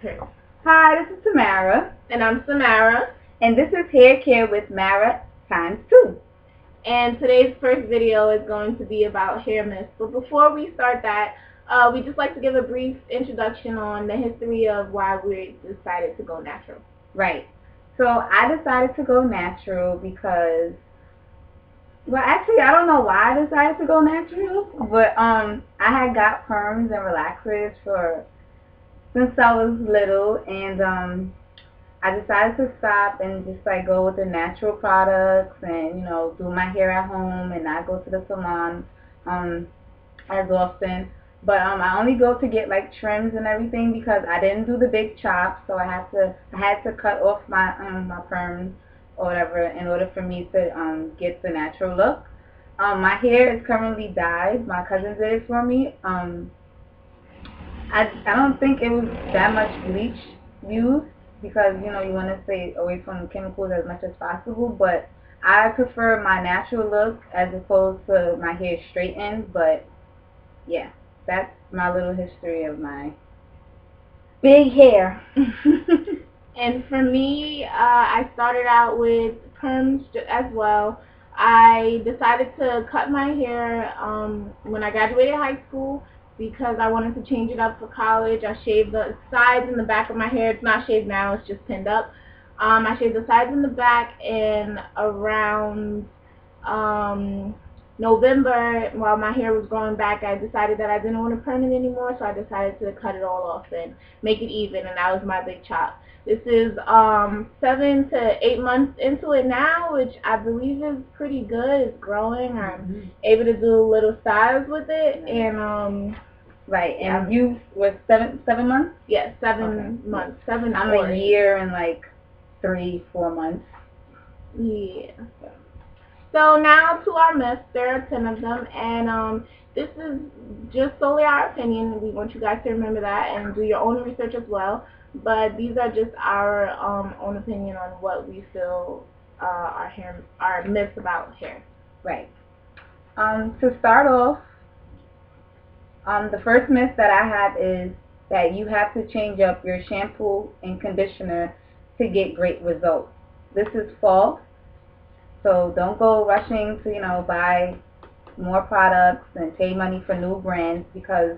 Okay. Hi, this is Tamara. And I'm Samara. And this is Hair Care with Mara ×2. And today's first video is going to be about hair myths. But before we start that, we just like to give a brief introduction on the history of why we decided to go natural. Right. So I decided to go natural because, well, actually, I don't know why I decided to go natural, but I had got perms and relaxers since I was little, and I decided to stop and just like go with the natural products and do my hair at home and not go to the salon um as often. But I only go to get like trims and everything because I didn't do the big chop, so I had to cut off my perms or whatever in order for me to get the natural look. My hair is currently dyed. My cousin did it for me. I don't think it was that much bleach used because you want to stay away from chemicals as much as possible. But I prefer my natural look as opposed to my hair straightened. But yeah, that's my little history of my big hair. And for me, I started out with perms as well. I decided to cut my hair when I graduated high school because I wanted to change it up for college. I shaved the sides and the back of my hair. It's not shaved now, it's just pinned up. I shaved the sides and the back in around November. While my hair was growing back, I decided that I didn't want to perm it anymore, so I decided to cut it all off and make it even, and that was my big chop. This is 7 to 8 months into it now, which I believe is pretty good. It's growing. I'm able to do little styles with it, and right. And you were 7 months? Yes, 7 months. 7. I'm a year and like 3-4 months. Yeah. So now to our myths. There are 10 of them, and this is just solely our opinion. We want you guys to remember that and do your own research as well. But these are just our own opinion on what we feel our myths about hair. Right. To start off, the first myth that I have is that you have to change up your shampoo and conditioner to get great results. This is false. So don't go rushing to, buy more products and pay money for new brands because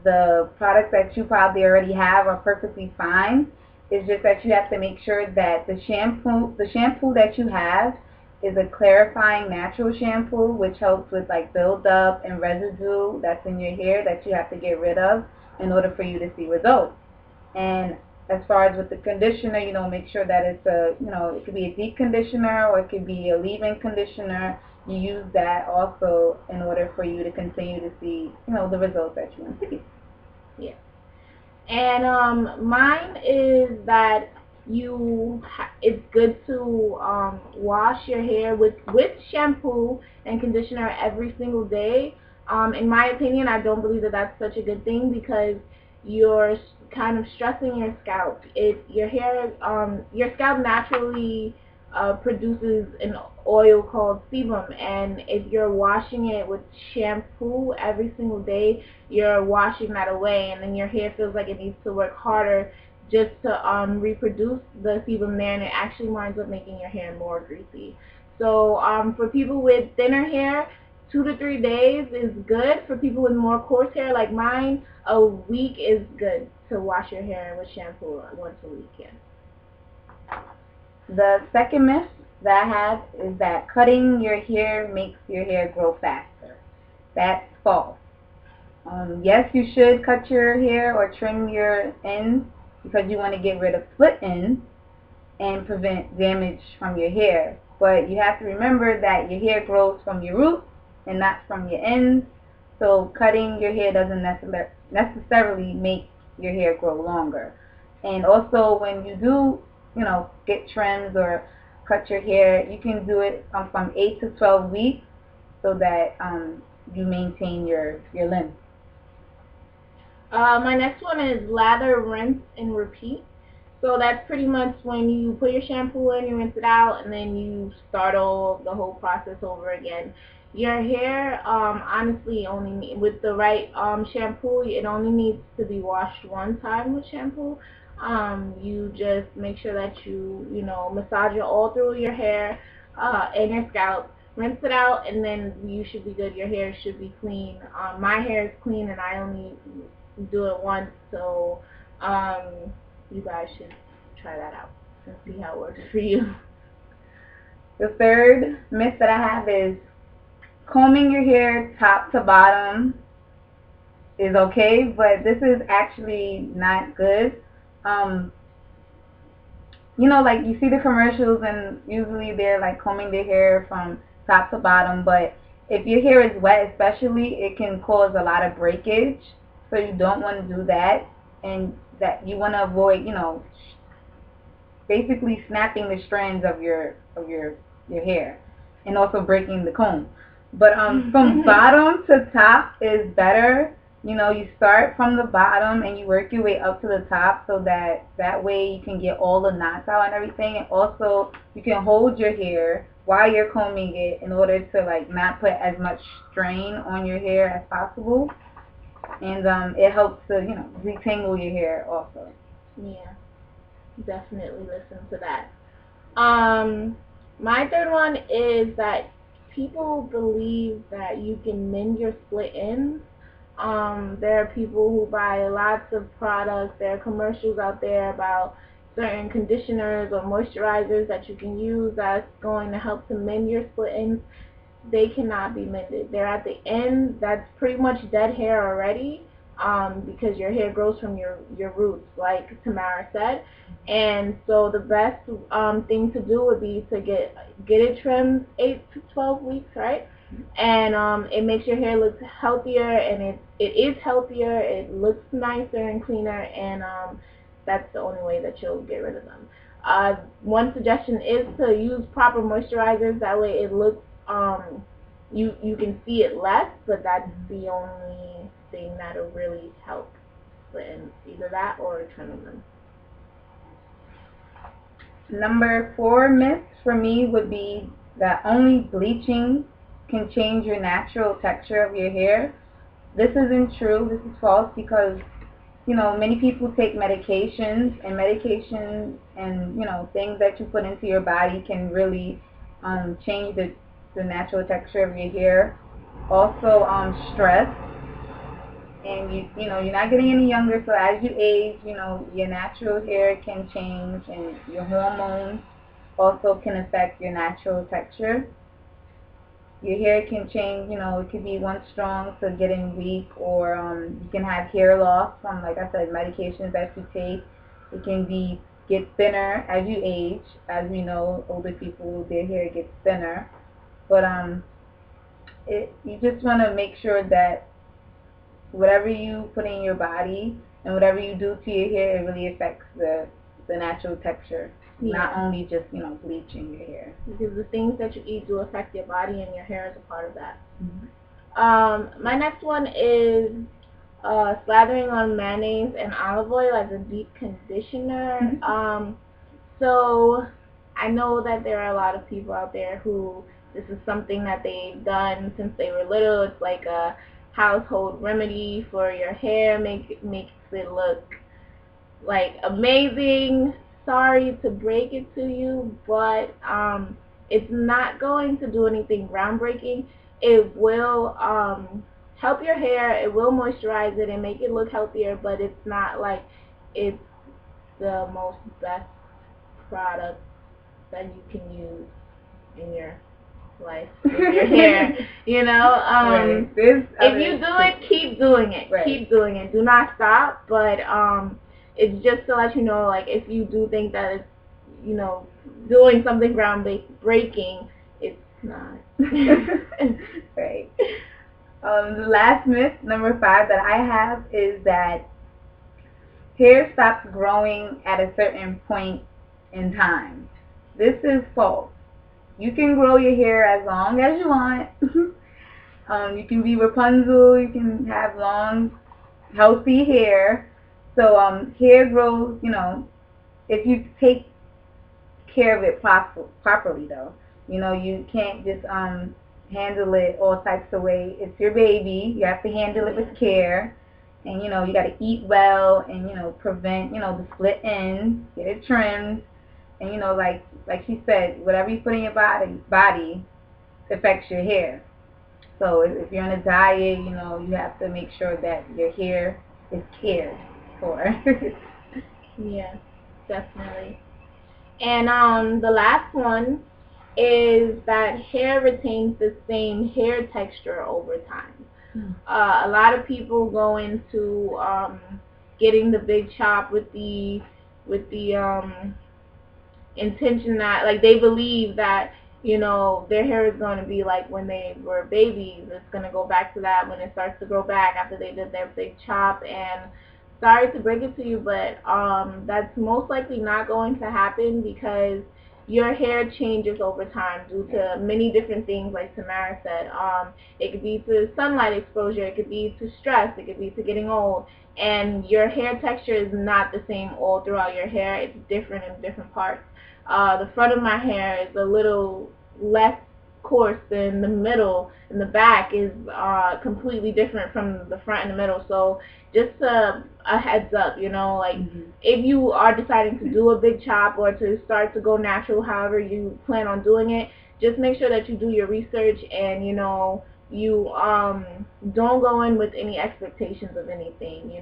the products that you probably already have are perfectly fine. It's just that you have to make sure that the shampoo that you have is a clarifying natural shampoo, which helps with like buildup and residue that's in your hair that you have to get rid of in order for you to see results. And as far as with the conditioner, make sure that it's it could be a deep conditioner or it could be a leave-in conditioner. You use that also in order for you to continue to see, the results that you want to see. Yeah. And mine is that it's good to wash your hair with shampoo and conditioner every single day. In my opinion, I don't believe that that's such a good thing because you're kind of stressing your scalp. Your scalp naturally produces an oil called sebum, and if you're washing it with shampoo every single day, you're washing that away, and then your hair feels like it needs to work harder just to reproduce the sebum there, and it actually winds up making your hair more greasy. So for people with thinner hair, 2 to 3 days is good. For people with more coarse hair like mine, a week is good to wash your hair with shampoo once a week. Yeah. The second myth that I have is that cutting your hair makes your hair grow faster. That's false. Yes, you should cut your hair or trim your ends because you want to get rid of split ends and prevent damage from your hair. But you have to remember that your hair grows from your roots and not from your ends. So cutting your hair doesn't necessarily make your hair grow longer. And also when you do, get trims or cut your hair, you can do it from 8 to 12 weeks so that you maintain your length. My next one is lather, rinse, and repeat. So that's pretty much when you put your shampoo in, you rinse it out, and then you start all the whole process over again. Your hair, honestly, with the right shampoo, it only needs to be washed one time with shampoo. You just make sure that you massage it all through your hair, and your scalp. Rinse it out, and then you should be good. Your hair should be clean. My hair is clean, and I only do it once, so you guys should try that out and see how it works for you. The third myth that I have is combing your hair top to bottom is okay, but this is actually not good. Um, like you see the commercials and usually they're like combing their hair from top to bottom, but if your hair is wet especially, it can cause a lot of breakage. So you don't want to do that, and that you want to avoid, basically snapping the strands of your hair and also breaking the comb. But from bottom to top is better. You start from the bottom and you work your way up to the top, so that way you can get all the knots out and everything, and also you can hold your hair while you're combing it in order to like not put as much strain on your hair as possible, and it helps to retangle your hair also. Yeah, definitely listen to that. Um, my third one is that people believe that you can mend your split ends. There are people who buy lots of products. There are commercials out there about certain conditioners or moisturizers that you can use that's going to help to mend your split ends. They cannot be mended. They're at the end. That's pretty much dead hair already, because your hair grows from your roots, like Tamara said. And so the best thing to do would be to get it trimmed 8 to 12 weeks, right? And it makes your hair look healthier, and it is healthier. It looks nicer and cleaner, and that's the only way that you'll get rid of them. One suggestion is to use proper moisturizers. That way, it looks you can see it less, but that's the only thing that'll really help. And either that or trimming them. Number 4 myth for me would be that only bleaching can change your natural texture of your hair. This isn't true. This is false because many people take medications, and things that you put into your body can really change the natural texture of your hair. Also, stress, and you're not getting any younger, so as you age, your natural hair can change, and your hormones also can affect your natural texture. Your hair can change, it could be once strong to getting weak, or you can have hair loss from, like I said, medications that you take. It can get thinner as you age. As we know, older people, their hair gets thinner. But you just want to make sure that whatever you put in your body and whatever you do to your hair, it really affects the natural texture. Yeah. Not only just bleaching your hair. Because the things that you eat do affect your body, and your hair is a part of that. My next one is slathering on mayonnaise and olive oil as a deep conditioner. So I know that there are a lot of people out there who this is something that they've done since they were little. It's like a household remedy for your hair. Makes it look like amazing. Sorry to break it to you, but it's not going to do anything groundbreaking. It will help your hair. It will moisturize it and make it look healthier, but it's not like it's the most best product that you can use in your life with your hair. Right. If you do it, keep doing it. Right. Keep doing it. Do not stop. But it's just to let you know, like, if you do think that it's doing something groundbreaking, it's not. Right. The last myth, number 5, that I have is that hair stops growing at a certain point in time. This is false. You can grow your hair as long as you want. You can be Rapunzel. You can have long, healthy hair. So hair grows, if you take care of it properly, though. You can't just handle it all types of ways. It's your baby. You have to handle it with care. And, you got to eat well and, prevent, the split ends, get it trimmed. And, like she said, whatever you put in your body affects your hair. So if you're on a diet, you have to make sure that your hair is cared for. Yes, definitely. And the last one is that hair retains the same hair texture over time. A lot of people go into getting the big chop with the intention that, like, they believe that their hair is going to be like when they were babies. It's going to go back to that when it starts to grow back after they did their big chop. And sorry to break it to you, but that's most likely not going to happen, because your hair changes over time due to many different things, like Tamara said. It could be to sunlight exposure, it could be to stress, it could be to getting old, and your hair texture is not the same all throughout your hair. It's different in different parts. The front of my hair is a little less coarse than the middle, and the back is completely different from the front and the middle. So just a heads up, like, if you are deciding to do a big chop or to start to go natural, however you plan on doing it, just make sure that you do your research, and you don't go in with any expectations of anything.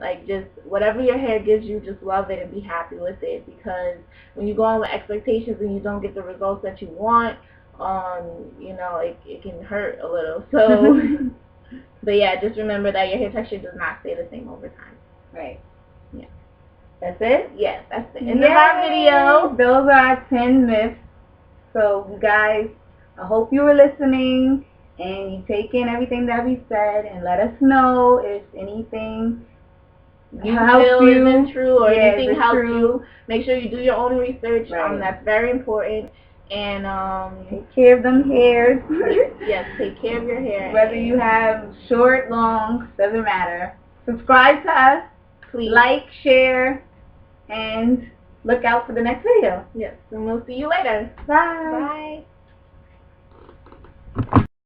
Like, just whatever your hair gives you, just love it and be happy with it, because when you go in with expectations and you don't get the results that you want, it can hurt a little. So but yeah, just remember that your hair texture does not stay the same over time. Right. Yeah. That's it? Yes, that's the end of our video. Those are our 10 myths. So, you guys, I hope you were listening and you take in everything that we said, and let us know if anything you feel isn't true, or anything helps you. Make sure you do your own research. Right. That's very important. And take care of them hairs. Yes, take care of your hair. Whether you have short, long, doesn't matter. Subscribe to us. Please. Like, share, and look out for the next video. Yes, and we'll see you later. Bye. Bye.